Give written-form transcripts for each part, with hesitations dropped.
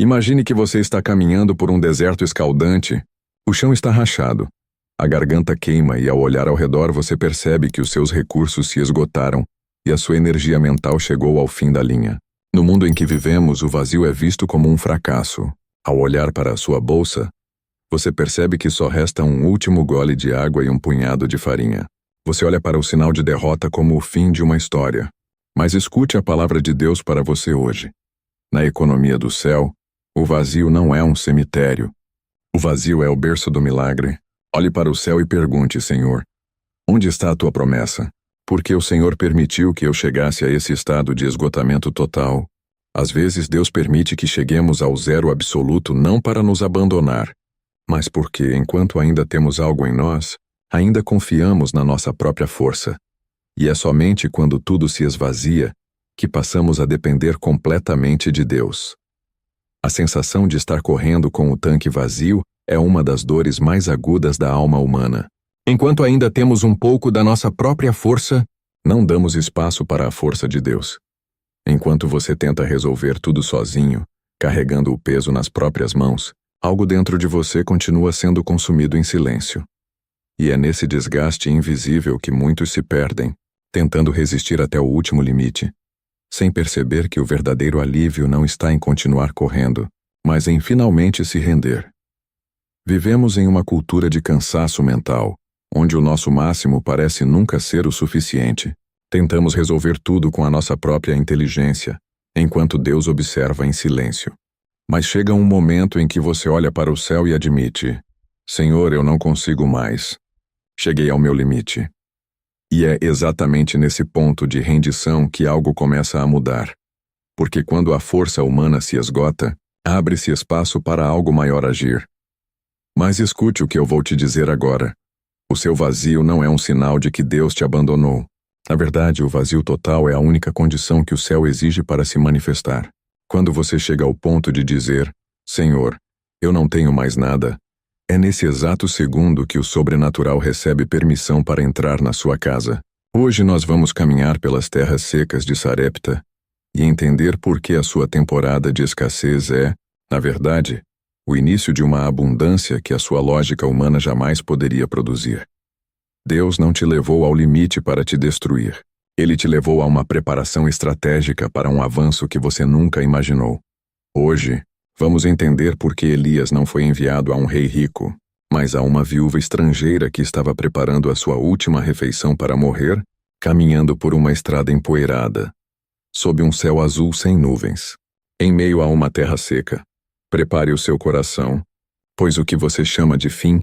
Imagine que você está caminhando por um deserto escaldante. O chão está rachado. A garganta queima e ao olhar ao redor você percebe que os seus recursos se esgotaram e a sua energia mental chegou ao fim da linha. No mundo em que vivemos, o vazio é visto como um fracasso. Ao olhar para a sua bolsa, você percebe que só resta um último gole de água e um punhado de farinha. Você olha para o sinal de derrota como o fim de uma história. Mas escute a palavra de Deus para você hoje. Na economia do céu, o vazio não é um cemitério. O vazio é o berço do milagre. Olhe para o céu e pergunte, Senhor, onde está a tua promessa? Porque o Senhor permitiu que eu chegasse a esse estado de esgotamento total. Às vezes Deus permite que cheguemos ao zero absoluto não para nos abandonar, mas porque, enquanto ainda temos algo em nós, ainda confiamos na nossa própria força. E é somente quando tudo se esvazia que passamos a depender completamente de Deus. A sensação de estar correndo com o tanque vazio é uma das dores mais agudas da alma humana. Enquanto ainda temos um pouco da nossa própria força, não damos espaço para a força de Deus. Enquanto você tenta resolver tudo sozinho, carregando o peso nas próprias mãos, algo dentro de você continua sendo consumido em silêncio. E é nesse desgaste invisível que muitos se perdem, tentando resistir até o último limite, sem perceber que o verdadeiro alívio não está em continuar correndo, mas em finalmente se render. Vivemos em uma cultura de cansaço mental, onde o nosso máximo parece nunca ser o suficiente. Tentamos resolver tudo com a nossa própria inteligência, enquanto Deus observa em silêncio. Mas chega um momento em que você olha para o céu e admite: Senhor, eu não consigo mais. Cheguei ao meu limite. E é exatamente nesse ponto de rendição que algo começa a mudar. Porque quando a força humana se esgota, abre-se espaço para algo maior agir. Mas escute o que eu vou te dizer agora. O seu vazio não é um sinal de que Deus te abandonou. Na verdade, o vazio total é a única condição que o céu exige para se manifestar. Quando você chega ao ponto de dizer: Senhor, eu não tenho mais nada, é nesse exato segundo que o sobrenatural recebe permissão para entrar na sua casa. Hoje nós vamos caminhar pelas terras secas de Sarepta e entender por que a sua temporada de escassez é, na verdade, o início de uma abundância que a sua lógica humana jamais poderia produzir. Deus não te levou ao limite para te destruir. Ele te levou a uma preparação estratégica para um avanço que você nunca imaginou. Hoje, vamos entender por que Elias não foi enviado a um rei rico, mas a uma viúva estrangeira que estava preparando a sua última refeição para morrer, caminhando por uma estrada empoeirada, sob um céu azul sem nuvens, em meio a uma terra seca. Prepare o seu coração, pois o que você chama de fim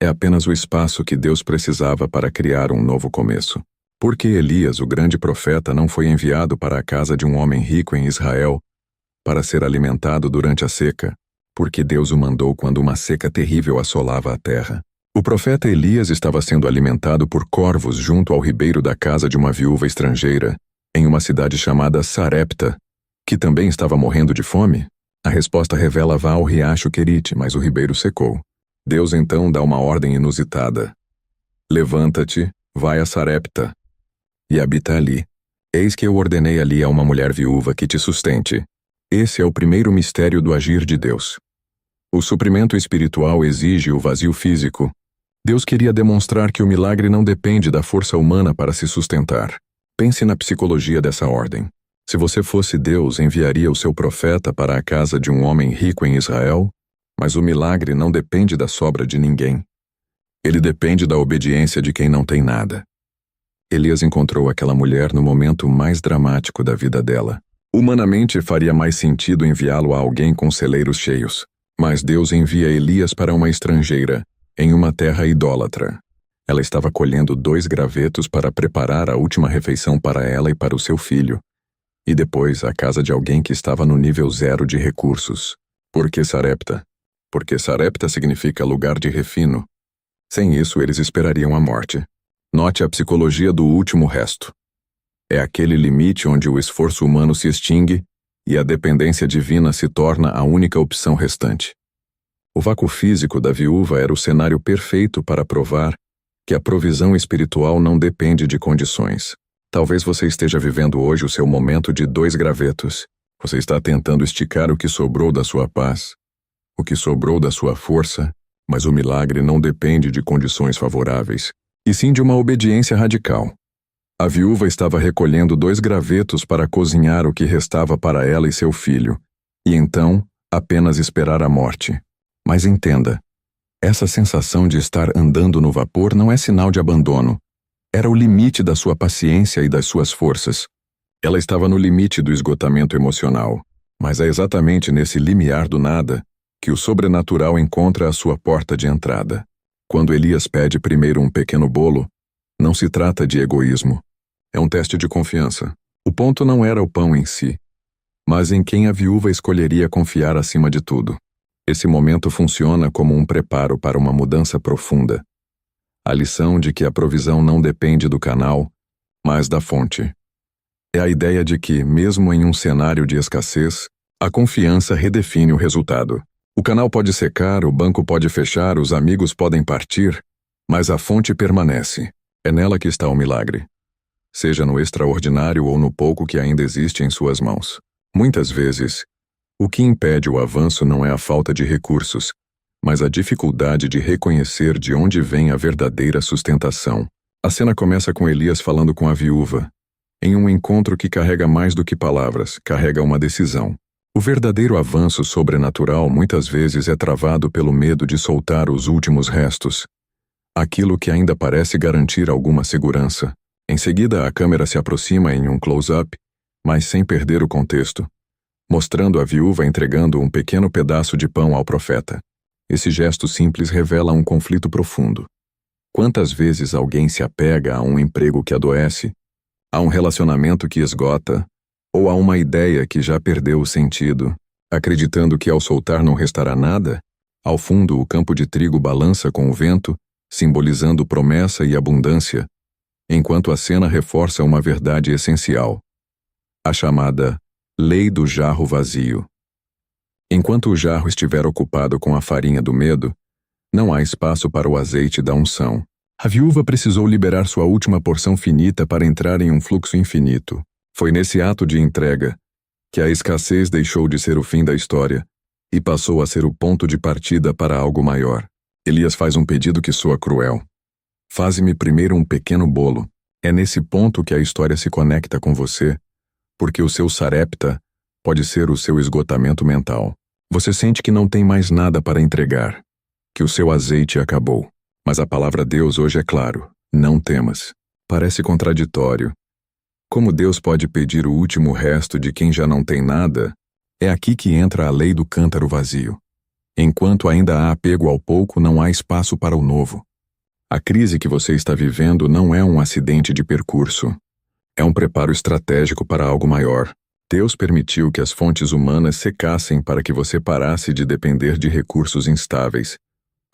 é apenas o espaço que Deus precisava para criar um novo começo. Porque Elias, o grande profeta, não foi enviado para a casa de um homem rico em Israel para ser alimentado durante a seca, porque Deus o mandou quando uma seca terrível assolava a terra. O profeta Elias estava sendo alimentado por corvos junto ao ribeiro da casa de uma viúva estrangeira, em uma cidade chamada Sarepta, que também estava morrendo de fome. A resposta revela: vá ao riacho Querite, mas o ribeiro secou. Deus então dá uma ordem inusitada: levanta-te, vai a Sarepta e habita ali. Eis que eu ordenei ali a uma mulher viúva que te sustente. Esse é o primeiro mistério do agir de Deus. O suprimento espiritual exige o vazio físico. Deus queria demonstrar que o milagre não depende da força humana para se sustentar. Pense na psicologia dessa ordem. Se você fosse Deus, enviaria o seu profeta para a casa de um homem rico em Israel, mas o milagre não depende da sobra de ninguém. Ele depende da obediência de quem não tem nada. Elias encontrou aquela mulher no momento mais dramático da vida dela. Humanamente faria mais sentido enviá-lo a alguém com celeiros cheios, mas Deus envia Elias para uma estrangeira, em uma terra idólatra. Ela estava colhendo 2 gravetos para preparar a última refeição para ela e para o seu filho, e depois a casa de alguém que estava no nível 0 de recursos. Por que Sarepta? Porque Sarepta significa lugar de refino. Sem isso, eles esperariam a morte. Note a psicologia do último resto. É aquele limite onde o esforço humano se extingue e a dependência divina se torna a única opção restante. O vácuo físico da viúva era o cenário perfeito para provar que a provisão espiritual não depende de condições. Talvez você esteja vivendo hoje o seu momento de 2 gravetos. Você está tentando esticar o que sobrou da sua paz, o que sobrou da sua força, mas o milagre não depende de condições favoráveis, e sim de uma obediência radical. A viúva estava recolhendo 2 gravetos para cozinhar o que restava para ela e seu filho, e então apenas esperar a morte. Mas entenda, essa sensação de estar andando no vapor não é sinal de abandono. Era o limite da sua paciência e das suas forças. Ela estava no limite do esgotamento emocional, mas é exatamente nesse limiar do nada que o sobrenatural encontra a sua porta de entrada. Quando Elias pede primeiro um pequeno bolo, não se trata de egoísmo. É um teste de confiança. O ponto não era o pão em si, mas em quem a viúva escolheria confiar acima de tudo. Esse momento funciona como um preparo para uma mudança profunda. A lição de que a provisão não depende do canal, mas da fonte. É a ideia de que, mesmo em um cenário de escassez, a confiança redefine o resultado. O canal pode secar, o banco pode fechar, os amigos podem partir, mas a fonte permanece. É nela que está o milagre. Seja no extraordinário ou no pouco que ainda existe em suas mãos. Muitas vezes, o que impede o avanço não é a falta de recursos, mas a dificuldade de reconhecer de onde vem a verdadeira sustentação. A cena começa com Elias falando com a viúva, em um encontro que carrega mais do que palavras, carrega uma decisão. O verdadeiro avanço sobrenatural muitas vezes é travado pelo medo de soltar os últimos restos. Aquilo que ainda parece garantir alguma segurança. Em seguida, a câmera se aproxima em um close-up, mas sem perder o contexto, mostrando a viúva entregando um pequeno pedaço de pão ao profeta. Esse gesto simples revela um conflito profundo. Quantas vezes alguém se apega a um emprego que adoece, a um relacionamento que esgota, ou a uma ideia que já perdeu o sentido, acreditando que ao soltar não restará nada? Ao fundo, o campo de trigo balança com o vento, simbolizando promessa e abundância, enquanto a cena reforça uma verdade essencial, a chamada lei do jarro vazio. Enquanto o jarro estiver ocupado com a farinha do medo, não há espaço para o azeite da unção. A viúva precisou liberar sua última porção finita para entrar em um fluxo infinito. Foi nesse ato de entrega que a escassez deixou de ser o fim da história e passou a ser o ponto de partida para algo maior. Elias faz um pedido que soa cruel. Faze-me primeiro um pequeno bolo. É nesse ponto que a história se conecta com você, porque o seu sarepta pode ser o seu esgotamento mental. Você sente que não tem mais nada para entregar, que o seu azeite acabou. Mas a palavra Deus hoje é claro, não temas. Parece contraditório. Como Deus pode pedir o último resto de quem já não tem nada? É aqui que entra a lei do cântaro vazio. Enquanto ainda há apego ao pouco, não há espaço para o novo. A crise que você está vivendo não é um acidente de percurso. É um preparo estratégico para algo maior. Deus permitiu que as fontes humanas secassem para que você parasse de depender de recursos instáveis,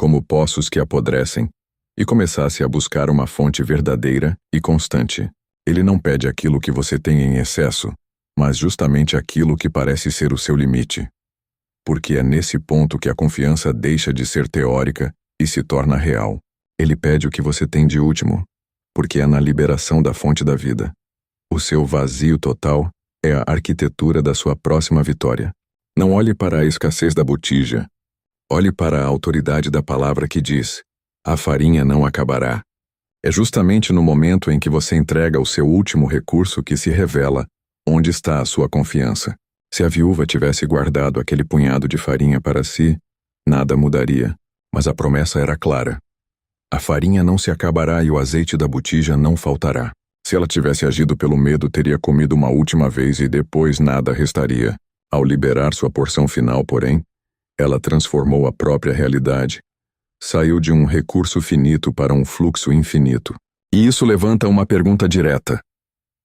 como poços que apodrecem, e começasse a buscar uma fonte verdadeira e constante. Ele não pede aquilo que você tem em excesso, mas justamente aquilo que parece ser o seu limite. Porque é nesse ponto que a confiança deixa de ser teórica e se torna real. Ele pede o que você tem de último, porque é na liberação da fonte da vida. O seu vazio total é a arquitetura da sua próxima vitória. Não olhe para a escassez da botija. Olhe para a autoridade da palavra que diz: a farinha não acabará. É justamente no momento em que você entrega o seu último recurso que se revela onde está a sua confiança. Se a viúva tivesse guardado aquele punhado de farinha para si, nada mudaria, mas a promessa era clara. A farinha não se acabará e o azeite da botija não faltará. Se ela tivesse agido pelo medo, teria comido uma última vez e depois nada restaria. Ao liberar sua porção final, porém, ela transformou a própria realidade. Saiu de um recurso finito para um fluxo infinito. E isso levanta uma pergunta direta.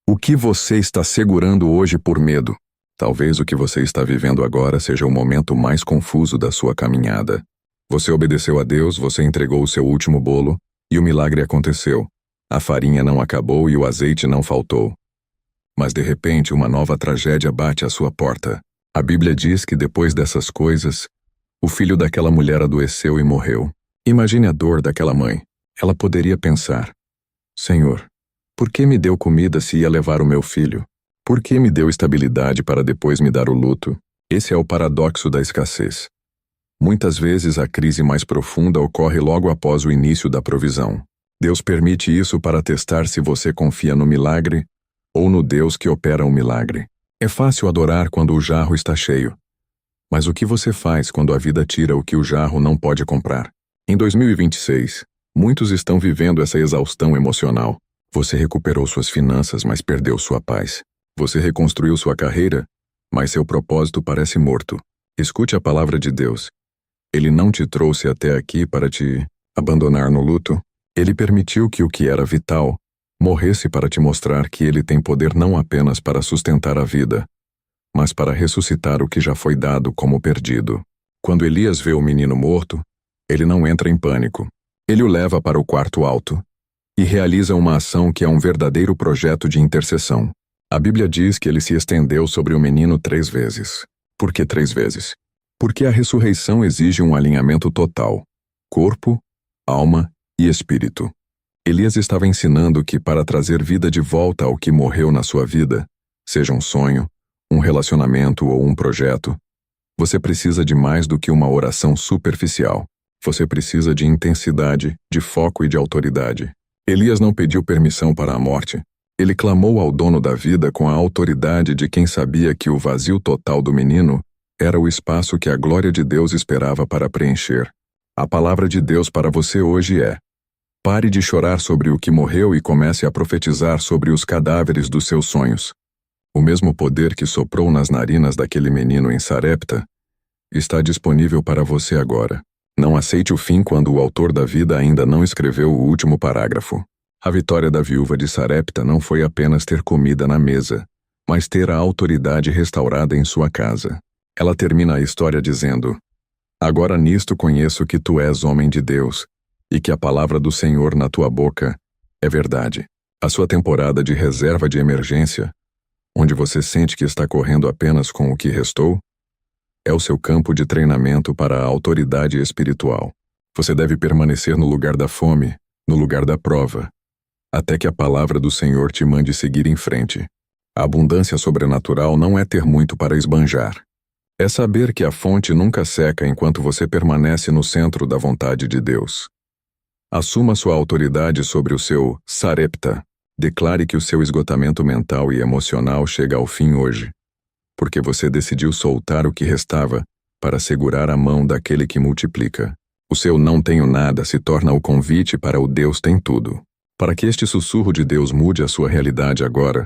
O que você está segurando hoje por medo? Talvez o que você está vivendo agora seja o momento mais confuso da sua caminhada. Você obedeceu a Deus, você entregou o seu último bolo, e o milagre aconteceu. A farinha não acabou e o azeite não faltou. Mas de repente uma nova tragédia bate à sua porta. A Bíblia diz que depois dessas coisas, o filho daquela mulher adoeceu e morreu. Imagine a dor daquela mãe. Ela poderia pensar: Senhor, por que me deu comida se ia levar o meu filho? Por que me deu estabilidade para depois me dar o luto? Esse é o paradoxo da escassez. Muitas vezes a crise mais profunda ocorre logo após o início da provisão. Deus permite isso para testar se você confia no milagre ou no Deus que opera o milagre. É fácil adorar quando o jarro está cheio. Mas o que você faz quando a vida tira o que o jarro não pode comprar? Em 2026, muitos estão vivendo essa exaustão emocional. Você recuperou suas finanças, mas perdeu sua paz. Você reconstruiu sua carreira, mas seu propósito parece morto. Escute a palavra de Deus. Ele não te trouxe até aqui para te abandonar no luto. Ele permitiu que o que era vital morresse para te mostrar que ele tem poder não apenas para sustentar a vida, mas para ressuscitar o que já foi dado como perdido. Quando Elias vê o menino morto, ele não entra em pânico. Ele o leva para o quarto alto e realiza uma ação que é um verdadeiro projeto de intercessão. A Bíblia diz que ele se estendeu sobre o menino 3 vezes. Por que 3 vezes? Porque a ressurreição exige um alinhamento total: corpo, alma e espírito. Elias estava ensinando que para trazer vida de volta ao que morreu na sua vida, seja um sonho, um relacionamento ou um projeto, você precisa de mais do que uma oração superficial. Você precisa de intensidade, de foco e de autoridade. Elias não pediu permissão para a morte. Ele clamou ao dono da vida com a autoridade de quem sabia que o vazio total do menino era o espaço que a glória de Deus esperava para preencher. A palavra de Deus para você hoje é: pare de chorar sobre o que morreu e comece a profetizar sobre os cadáveres dos seus sonhos. O mesmo poder que soprou nas narinas daquele menino em Sarepta está disponível para você agora. Não aceite o fim quando o autor da vida ainda não escreveu o último parágrafo. A vitória da viúva de Sarepta não foi apenas ter comida na mesa, mas ter a autoridade restaurada em sua casa. Ela termina a história dizendo: agora nisto conheço que tu és homem de Deus, e que a palavra do Senhor na tua boca é verdade. A sua temporada de reserva de emergência, onde você sente que está correndo apenas com o que restou, é o seu campo de treinamento para a autoridade espiritual. Você deve permanecer no lugar da fome, no lugar da prova, até que a palavra do Senhor te mande seguir em frente. A abundância sobrenatural não é ter muito para esbanjar. É saber que a fonte nunca seca enquanto você permanece no centro da vontade de Deus. Assuma sua autoridade sobre o seu Sarepta. Declare que o seu esgotamento mental e emocional chega ao fim hoje, porque você decidiu soltar o que restava para segurar a mão daquele que multiplica. O seu não tenho nada se torna o convite para o Deus tem tudo. Para que este sussurro de Deus mude a sua realidade agora,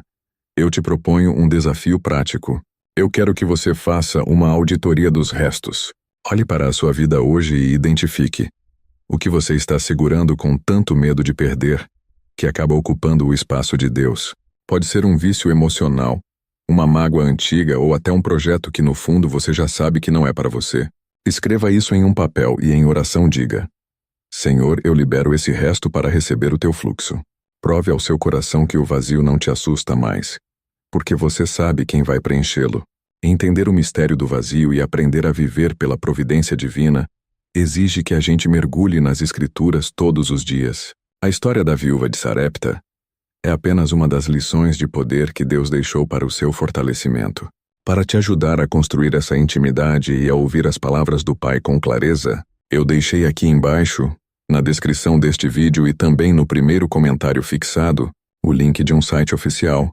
eu te proponho um desafio prático. Eu quero que você faça uma auditoria dos restos. Olhe para a sua vida hoje e identifique o que você está segurando com tanto medo de perder, que acaba ocupando o espaço de Deus. Pode ser um vício emocional, uma mágoa antiga ou até um projeto que no fundo você já sabe que não é para você. Escreva isso em um papel e em oração diga: Senhor, eu libero esse resto para receber o teu fluxo. Prove ao seu coração que o vazio não te assusta mais, porque você sabe quem vai preenchê-lo. Entender o mistério do vazio e aprender a viver pela providência divina exige que a gente mergulhe nas Escrituras todos os dias. A história da viúva de Sarepta é apenas uma das lições de poder que Deus deixou para o seu fortalecimento. Para te ajudar a construir essa intimidade e a ouvir as palavras do Pai com clareza, eu deixei aqui embaixo, na descrição deste vídeo e também no primeiro comentário fixado, o link de um site oficial,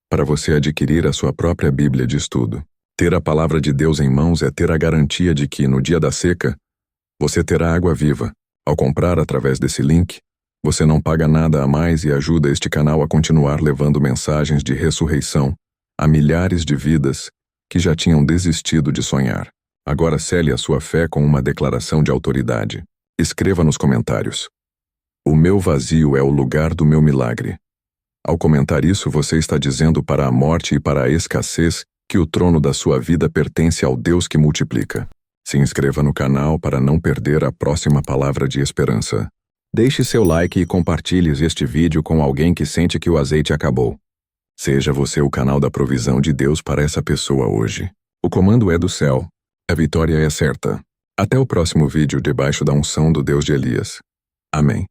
para você adquirir a sua própria Bíblia de estudo. Ter a palavra de Deus em mãos é ter a garantia de que, no dia da seca, você terá água viva. Ao comprar através desse link, você não paga nada a mais e ajuda este canal a continuar levando mensagens de ressurreição a milhares de vidas que já tinham desistido de sonhar. Agora cele a sua fé com uma declaração de autoridade. Escreva nos comentários: o meu vazio é o lugar do meu milagre. Ao comentar isso, você está dizendo para a morte e para a escassez que o trono da sua vida pertence ao Deus que multiplica. Se inscreva no canal para não perder a próxima palavra de esperança. Deixe seu like e compartilhe este vídeo com alguém que sente que o azeite acabou. Seja você o canal da provisão de Deus para essa pessoa hoje. O comando é do céu. A vitória é certa. Até o próximo vídeo debaixo da unção do Deus de Elias. Amém.